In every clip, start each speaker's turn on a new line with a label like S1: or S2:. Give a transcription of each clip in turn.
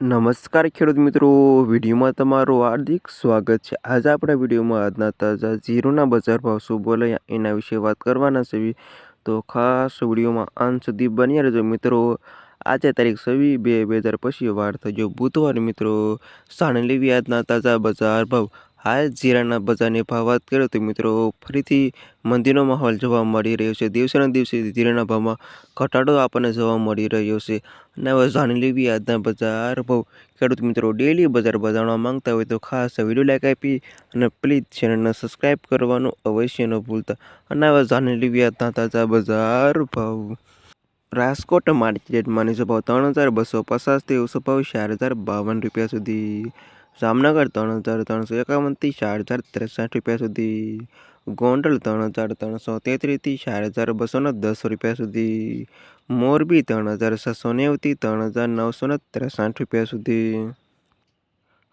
S1: નમસ્કાર ખેડૂત મિત્રો, વિડીયોમાં તમારું હાર્દિક સ્વાગત છે। આજે આપણા વિડીયોમાં આજના તાજા જીરુના બજાર ભાવ શું બોલાયા એના વિશે વાત કરવાના છે। તો ખાસ વિડીયોમાં અંત સુધી બન્યા રહેજો મિત્રો। આજે તારીખ 26/2/2025 વાર થયો બુધવાર મિત્રો। જાણી લેવી આજના તાજા બજાર ભાવ। હાલ જીરાના બજારની ભાવ વાત કરીએ તો મિત્રો ફરીથી મંદીનો માહોલ જોવા મળી રહ્યો છે। દિવસેને દિવસે જીરાના ભાવમાં ઘટાડો આપણને જોવા મળી રહ્યો છે। અને હવે જાણી લેવી આજના બજાર ભાવ। ખેડૂત મિત્રો ડેલી બજાર જાણવા માંગતા હોય તો ખાસ વિડીયો લાઈક આપી અને પ્લીઝ ચેનલને સબસ્ક્રાઈબ કરવાનું અવશ્ય ન ભૂલતા। અને હવે જાણી લેવી આજના તાજા બજાર ભાવ। રાજકોટ માર્કેટમાં નીચો ભાવ 3250 થી ઊંચો ભાવ 4052 રૂપિયા સુધી। જામનગર 3351 થી 4063 રૂપિયા સુધી। ગોંડલ 3333 થી 4210 રૂપિયા સુધી। મોરબી 3790 થી 3963 રૂપિયા સુધી।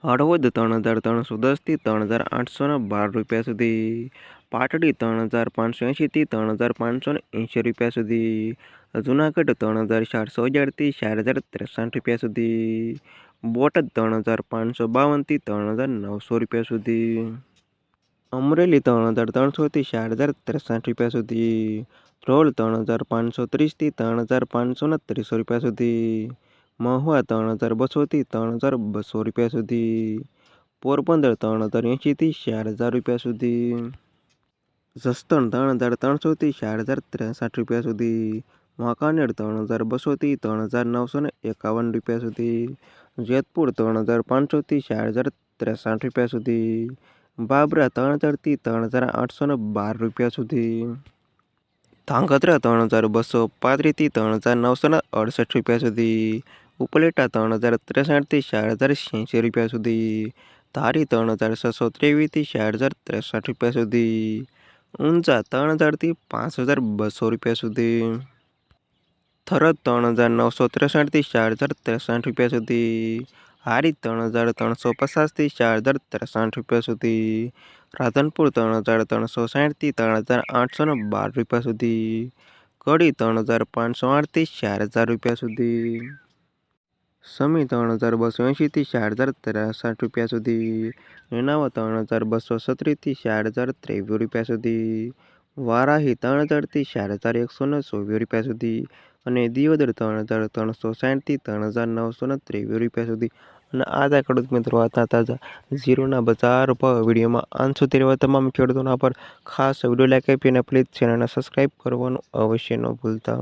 S1: હળવદ 3310 થી 3812 રૂપિયા સુધી। પાટડી 3580 થી 3580 રૂપિયા સુધી। જુનાગઢ 3411 થી 4063 રૂપિયા સુધી। બોટાદ 3552 થી 3900 રૂપિયા સુધી। અમરેલી 3300 થી 4063 રૂપિયા સુધી। ધ્રોલ 3530 થી 3529 રૂપિયા સુધી। મહુવા 3200 થી 3200 રૂપિયા સુધી। પોરબંદર 3080 થી 4000 રૂપિયા સુધી। જસદણ 3300 થી 4063 રૂપિયા સુધી। વાંકાનેર 3200 થી 3951 રૂપિયા સુધી। જેતપુર 3500 થી 4063 રૂપિયા સુધી। બાબરા 3000 થી 3812 રૂપિયા સુધી। ધાંગધ્રા 3235 થી 3968 રૂપિયા સુધી। ઉપલેટા 3063 થી 4086 રૂપિયા સુધી। ધારી 3623 થી 4063 રૂપિયા સુધી। ઊંઝા 3000 થી 5200 રૂપિયા સુધી। થરદ 3963 થી 4063 રૂપિયા સુધી। હારીજ 3350 થી 4063 રૂપિયા સુધી। રાધનપુર 3360 થી 3812 રૂપિયા સુધી। કડી 3508 થી 4000 રૂપિયા સુધી। સમી 3280 થી 4063 રૂપિયા સુધી। નેનાવા 3217 થી 4023 રૂપિયા સુધી। વારાહી 3000 થી 4124 રૂપિયા સુધી। અને દિયોદર 3360 થી 3923 રૂપિયા સુધી। અને આ હતા ખેડૂત મિત્રો આજના તાજા જીરુના બજાર ભાવ। વિડીયોમાં અંત સુધી રહેવા તમામ ખેડૂતોના પર ખાસ વિડીયો લાઈક આપી અને પ્લીઝ ચેનલને સબસ્ક્રાઈબ કરવાનું અવશ્ય ન ભૂલતા।